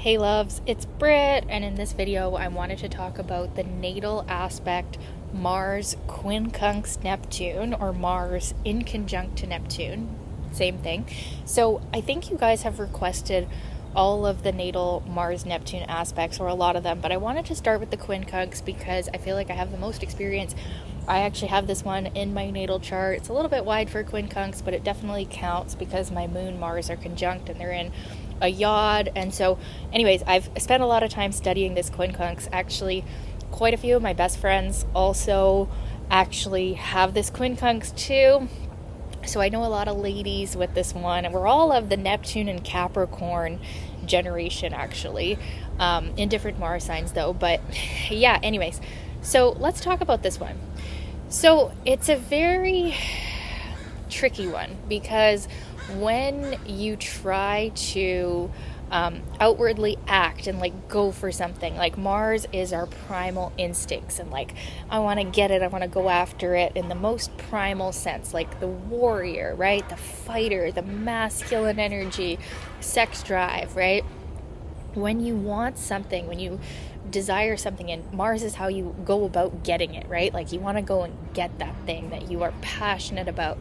Hey loves, it's Britt, and in this video I wanted to talk about the natal aspect Mars Quincunx Neptune, or Mars in conjunct to Neptune, same thing. So I think you guys have requested all of the natal Mars Neptune aspects, or a lot of them, but I wanted to start with the Quincunx because I feel like I have the most experience. I actually have this one in my natal chart. It's a little bit wide for Quincunx, but it definitely counts because my moon Mars are conjunct and they're in a yod. And so anyways, I've spent a lot of time studying this Quincunx. Actually, quite a few of my best friends also actually have this Quincunx too. So I know a lot of ladies with this one, and we're all of the Neptune and Capricorn generation actually, in different Mars signs though. But yeah, anyways, so let's talk about this one. So it's a very tricky one because when you try to outwardly act and like go for something, like Mars is our primal instincts, and like I want to get it, I want to go after it in the most primal sense, like the warrior, right? The fighter, the masculine energy, sex drive, right? When you want something, when you desire something, and Mars is how you go about getting it, right? Like you want to go and get that thing that you are passionate about.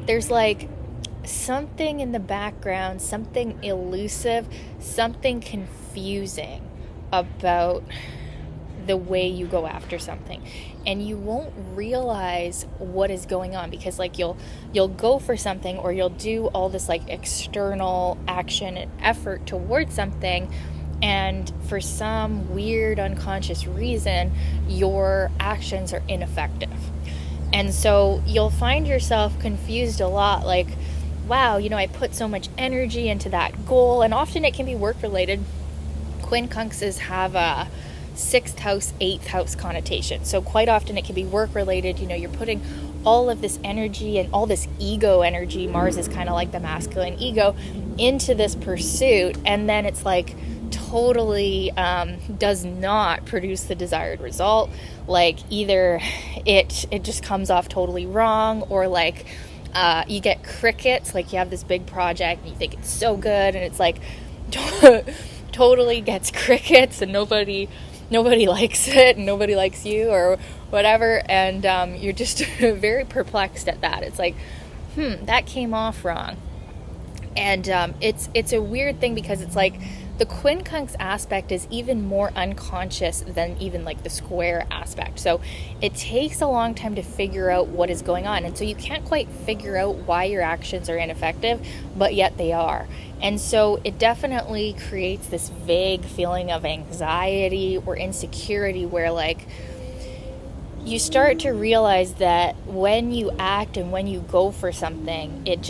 There's like something in the background, something elusive, something confusing about the way you go after something, and you won't realize what is going on because like you'll go for something, or you'll do all this like external action and effort towards something, and for some weird unconscious reason your actions are ineffective. And so you'll find yourself confused a lot, like, wow, I put so much energy into that goal. And often it can be work related. Quincunxes have a 6th house, 8th house connotation. So quite often it can be work related. You're putting all of this energy and all this ego energy, Mars is kind of like the masculine ego, into this pursuit. And then it's like totally does not produce the desired result. Like either it just comes off totally wrong, or like you get crickets. Like you have this big project and you think it's so good, and it's like totally gets crickets, and nobody likes it, and nobody likes you or whatever, and you're just very perplexed at that. It's like, that came off wrong. And it's a weird thing because it's like the Quincunx aspect is even more unconscious than even like the square aspect. So it takes a long time to figure out what is going on. And so you can't quite figure out why your actions are ineffective, but yet they are. And so it definitely creates this vague feeling of anxiety or insecurity where like you start to realize that when you act and when you go for something, it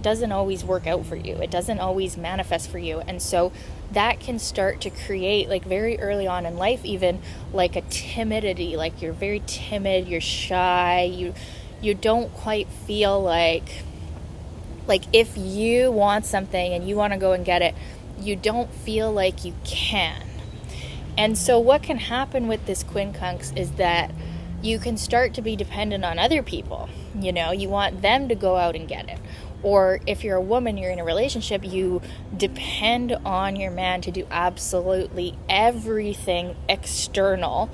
doesn't always work out for you. It doesn't always manifest for you. And so that can start to create, like very early on in life, even like a timidity, like you're very timid, you're shy, you don't quite feel like if you want something and you want to go and get it, you don't feel like you can. And so what can happen with this Quincunx is that you can start to be dependent on other people. You want them to go out and get it. Or if you're a woman, you're in a relationship, you depend on your man to do absolutely everything external,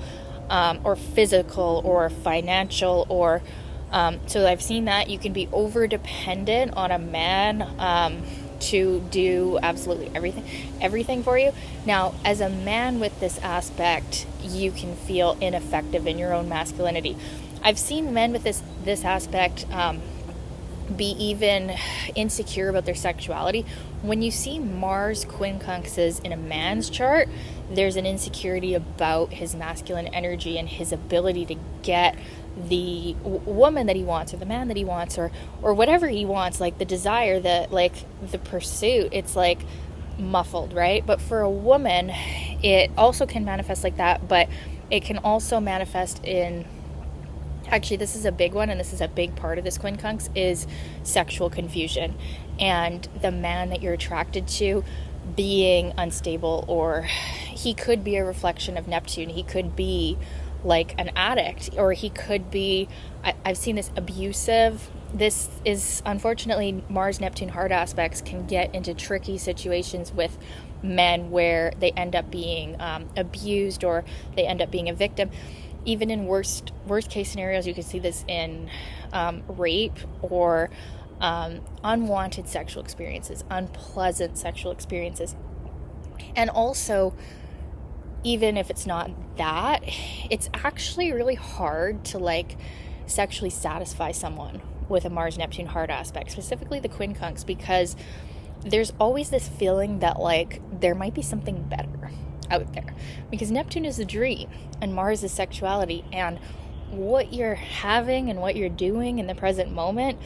or physical or financial, or so I've seen that you can be over dependent on a man to do absolutely everything for you. Now, as a man with this aspect, you can feel ineffective in your own masculinity. I've seen men with this aspect be even insecure about their sexuality. When you see Mars Quincunxes in a man's chart, there's an insecurity about his masculine energy and his ability to get the woman that he wants, or the man that he wants, or whatever he wants, like the desire, the pursuit. It's like muffled, right? But for a woman, it also can manifest like that, but it can also manifest in, actually, this is a big one, and this is a big part of this Quincunx, is sexual confusion, and the man that you're attracted to being unstable, or he could be a reflection of Neptune. He could be like an addict, or he could be, I've seen this, abusive. This is, unfortunately, Mars Neptune hard aspects can get into tricky situations with men where they end up being abused, or they end up being a victim. Even in worst case scenarios, you can see this in rape or unwanted sexual experiences, unpleasant sexual experiences. And also, even if it's not that, it's actually really hard to like sexually satisfy someone with a Mars Neptune hard aspect, specifically the Quincunx, because there's always this feeling that like there might be something better out there, because Neptune is the dream and Mars is sexuality, and what you're having and what you're doing in the present moment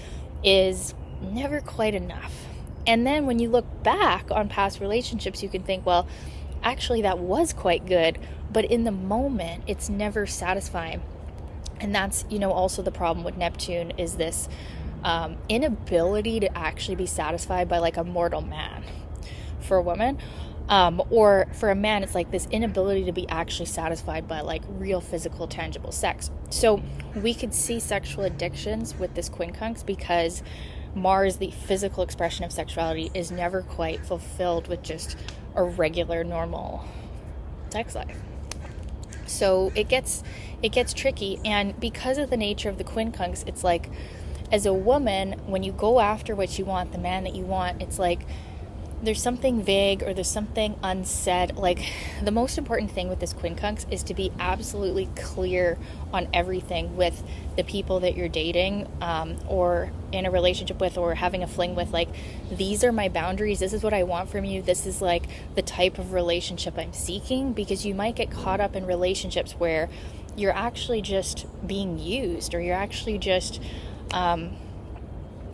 is never quite enough. And then when you look back on past relationships, you can think, well, actually that was quite good, but in the moment it's never satisfying. And that's, also the problem with Neptune, is this inability to actually be satisfied by like a mortal man. For a woman, or for a man, it's like this inability to be actually satisfied by like real physical tangible sex. So we could see sexual addictions with this Quincunx, because Mars, the physical expression of sexuality, is never quite fulfilled with just a regular normal sex life. So it gets tricky. And because of the nature of the Quincunx, it's like, as a woman, when you go after what you want, the man that you want, it's like there's something vague or there's something unsaid. Like, the most important thing with this Quincunx is to be absolutely clear on everything with the people that you're dating, or in a relationship with, or having a fling with. Like, these are my boundaries. This is what I want from you. This is like the type of relationship I'm seeking, because you might get caught up in relationships where you're actually just being used, or you're actually just,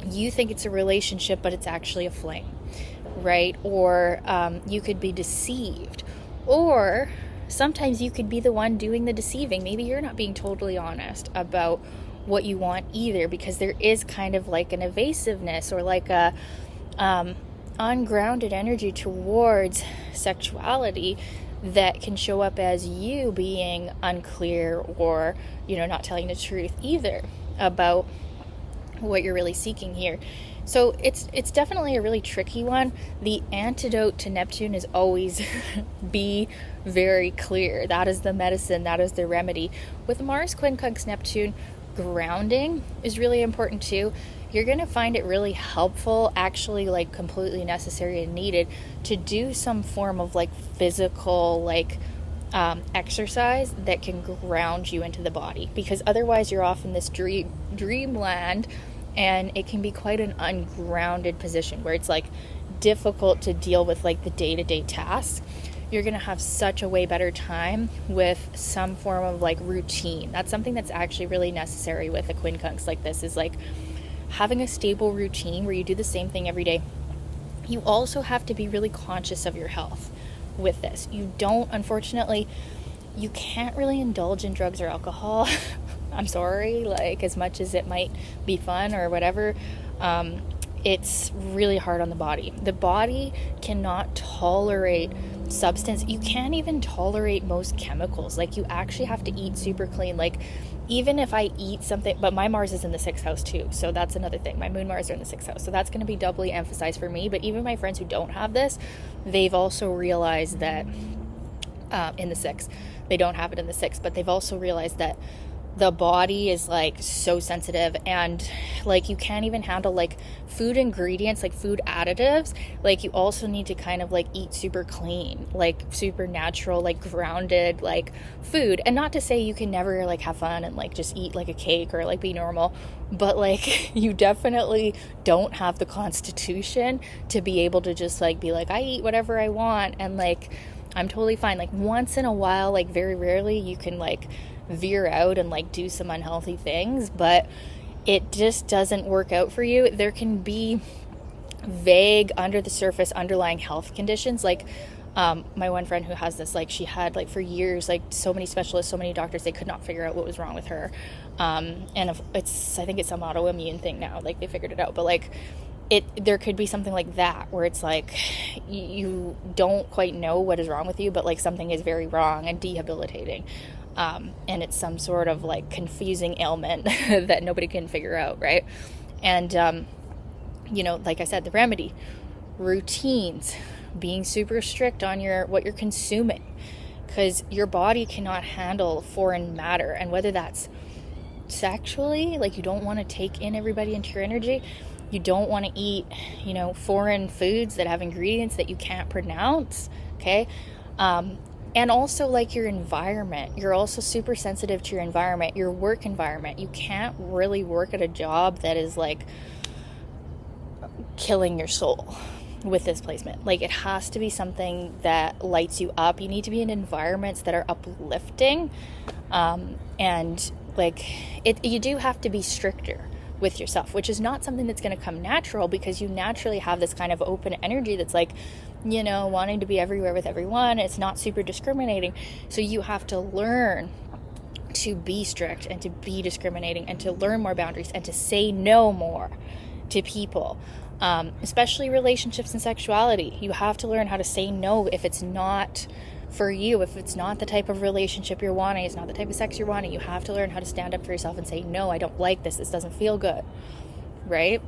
you think it's a relationship, but it's actually a fling. Right? Or you could be deceived, or sometimes you could be the one doing the deceiving. Maybe you're not being totally honest about what you want either, because there is kind of like an evasiveness, or like a ungrounded energy towards sexuality that can show up as you being unclear, or not telling the truth either about what you're really seeking here. So it's definitely a really tricky one. The antidote to Neptune is always be very clear. That is the medicine. That is the remedy. With Mars Quincunx Neptune, grounding is really important too. You're going to find it really helpful, actually like completely necessary and needed, to do some form of like physical exercise that can ground you into the body, because otherwise you're off in this dreamland. And it can be quite an ungrounded position where it's like difficult to deal with like the day-to-day tasks. You're going to have such a way better time with some form of like routine. That's something that's actually really necessary with a Quincunx like this, is like having a stable routine where you do the same thing every day. You also have to be really conscious of your health with this. Unfortunately, you can't really indulge in drugs or alcohol. I'm sorry, like, as much as it might be fun or whatever, it's really hard on the body. The body cannot tolerate substance. You can't even tolerate most chemicals. Like, you actually have to eat super clean. Like, even if I eat something, but my Mars is in the 6th house too, so that's another thing. My moon Mars are in the 6th house, so that's going to be doubly emphasized for me. But even my friends who don't have this, they've also realized that in the 6th, they don't have it in the 6th, but they've also realized that the body is like so sensitive, and like you can't even handle like food ingredients, like food additives. Like, you also need to kind of like eat super clean, like super natural, like grounded like food. And not to say you can never like have fun and like just eat like a cake or like be normal, but like you definitely don't have the constitution to be able to just like be like, I eat whatever I want and like I'm totally fine. Like, once in a while, like very rarely, you can like veer out and like do some unhealthy things, but it just doesn't work out for you. There can be vague under the surface underlying health conditions. Like, my one friend who has this, like, she had like for years, like so many specialists, so many doctors, they could not figure out what was wrong with her. And I think it's some autoimmune thing now, like they figured it out, but like there could be something like that where it's like you don't quite know what is wrong with you, but like something is very wrong and debilitating. And it's some sort of like confusing ailment that nobody can figure out, right? And, like I said, the remedy, routines, being super strict on what you're consuming, because your body cannot handle foreign matter. And whether that's sexually, like you don't want to take in everybody into your energy, you don't want to eat, foreign foods that have ingredients that you can't pronounce, okay? And also like your environment. You're also super sensitive to your environment, your work environment. You can't really work at a job that is like killing your soul with this placement. Like it has to be something that lights you up. You need to be in environments that are uplifting. And like you do have to be stricter with yourself, which is not something that's going to come natural, because you naturally have this kind of open energy that's like, wanting to be everywhere with everyone. It's not super discriminating. So you have to learn to be strict and to be discriminating and to learn more boundaries and to say no more to people, especially relationships and sexuality. You have to learn how to say no if it's not for you, if it's not the type of relationship you're wanting, it's not the type of sex you're wanting. You have to learn how to stand up for yourself and say, no, I don't like this. This doesn't feel good, right?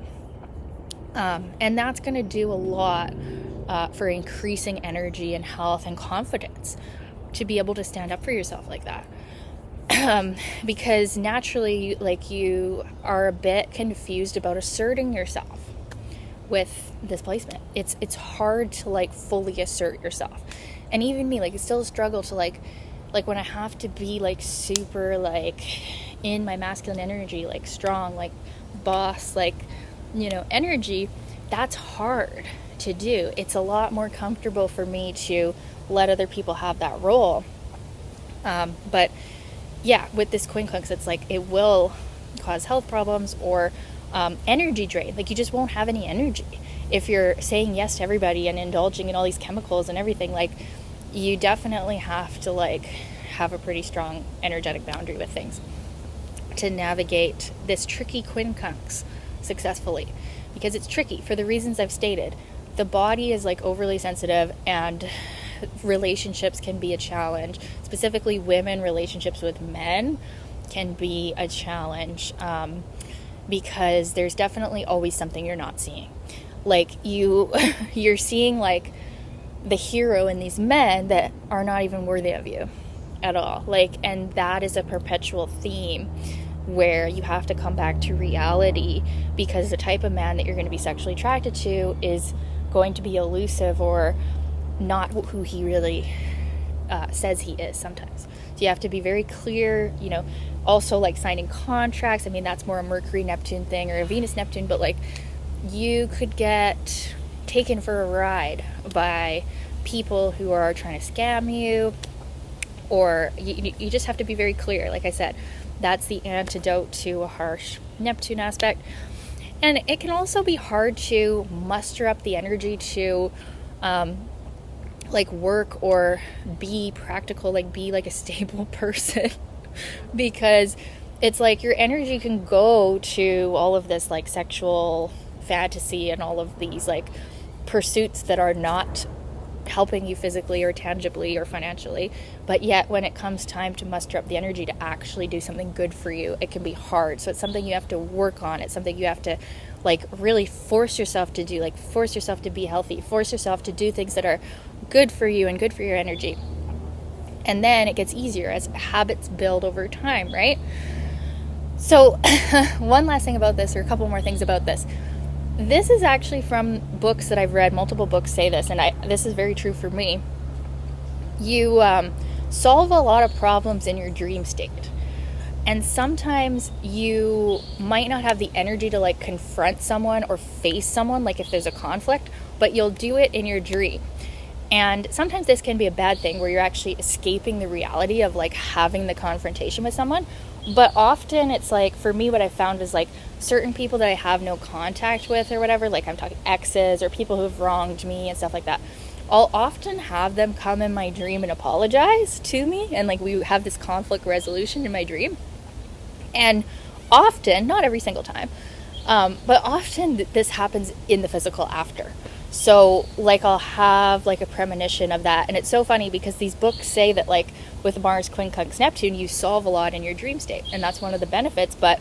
And that's going to do a lot for increasing energy and health and confidence, to be able to stand up for yourself like that. Because naturally, like, you are a bit confused about asserting yourself with this placement. It's hard to like fully assert yourself. And even me, like, it's still a struggle to like when I have to be like super like in my masculine energy, like strong, like boss, like, energy, that's hard to do. It's a lot more comfortable for me to let other people have that role. But yeah, with this Quincunx, it's like it will cause health problems or energy drain. Like you just won't have any energy if you're saying yes to everybody and indulging in all these chemicals and everything. Like, you definitely have to like have a pretty strong energetic boundary with things to navigate this tricky Quincunx successfully, because it's tricky for the reasons I've stated. The body is like overly sensitive, and relationships can be a challenge. Specifically, women relationships with men can be a challenge, because there's definitely always something you're not seeing. Like you're seeing like the hero in these men that are not even worthy of you at all. Like, and that is a perpetual theme where you have to come back to reality, because the type of man that you're going to be sexually attracted to is going to be elusive or not who he really says he is sometimes. So you have to be very clear, also like signing contracts. I mean, that's more a Mercury Neptune thing or a Venus Neptune, but like you could get taken for a ride by people who are trying to scam you, or you just have to be very clear. Like I said, that's the antidote to a harsh Neptune aspect. And it can also be hard to muster up the energy to like work or be practical, like be like a stable person, because it's like your energy can go to all of this like sexual fantasy and all of these like pursuits that are not helping you physically or tangibly or financially. But yet when it comes time to muster up the energy to actually do something good for you, it can be hard. So it's something you have to work on. It's something you have to like really force yourself to do, like force yourself to be healthy, force yourself to do things that are good for you and good for your energy. And then it gets easier as habits build over time, right? So one last thing about this, or a couple more things about this. This is actually from books that I've read. Multiple books say this, and this is very true for me. You solve a lot of problems in your dream state. And sometimes you might not have the energy to like confront someone or face someone, like if there's a conflict, but you'll do it in your dream. And sometimes this can be a bad thing, where you're actually escaping the reality of like having the confrontation with someone. But often it's like, for me, what I found is like certain people that I have no contact with or whatever, like I'm talking exes or people who have wronged me and stuff like that, I'll often have them come in my dream and apologize to me, and like we have this conflict resolution in my dream. And often, not every single time, but often this happens in the physical after. So like I'll have like a premonition of that. And it's so funny because these books say that like with Mars, Quincunx, Neptune, you solve a lot in your dream state. And that's one of the benefits. But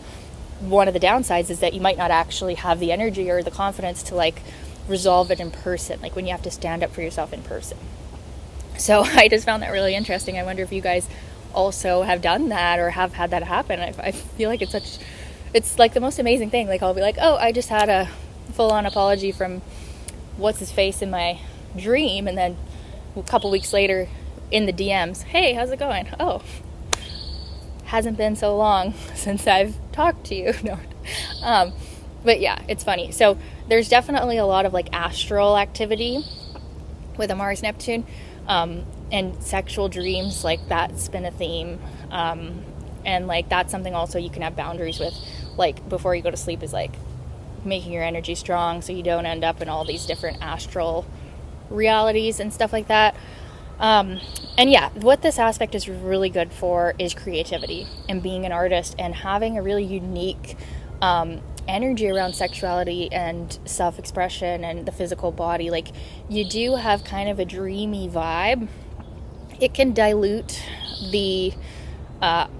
one of the downsides is that you might not actually have the energy or the confidence to like resolve it in person, like when you have to stand up for yourself in person. So I just found that really interesting. I wonder if you guys also have done that or have had that happen. I feel like it's like the most amazing thing. Like I'll be like, oh, I just had a full-on apology from what's his face in my dream, and then a couple weeks later in the DMs, hey, how's it going? Oh, hasn't been so long since I've talked to you. No. But yeah, it's funny. So there's definitely a lot of like astral activity with a Mars Neptune, and sexual dreams, like that's been a theme. And like that's something also you can have boundaries with, like before you go to sleep, is like making your energy strong so you don't end up in all these different astral realities and stuff like that. And yeah, what this aspect is really good for is creativity and being an artist and having a really unique energy around sexuality and self-expression and the physical body. Like you do have kind of a dreamy vibe. It can dilute the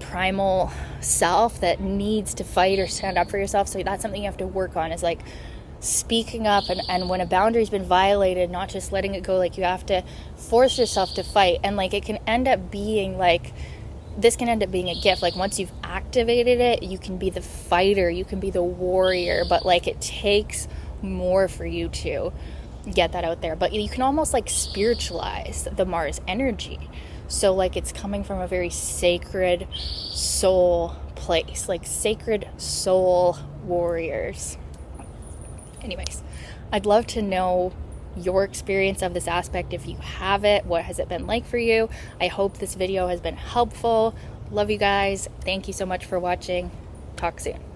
primal self that needs to fight or stand up for yourself. So that's something you have to work on, is like speaking up, and when a boundary's been violated, not just letting it go. Like you have to force yourself to fight, and like it can end up being like, this can end up being a gift. Like once you've activated it, you can be the fighter, you can be the warrior, but like it takes more for you to get that out there. But you can almost like spiritualize the Mars energy. So like it's coming from a very sacred soul place, like sacred soul warriors. Anyways, I'd love to know your experience of this aspect. If you have it, what has it been like for you? I hope this video has been helpful. Love you guys. Thank you so much for watching. Talk soon.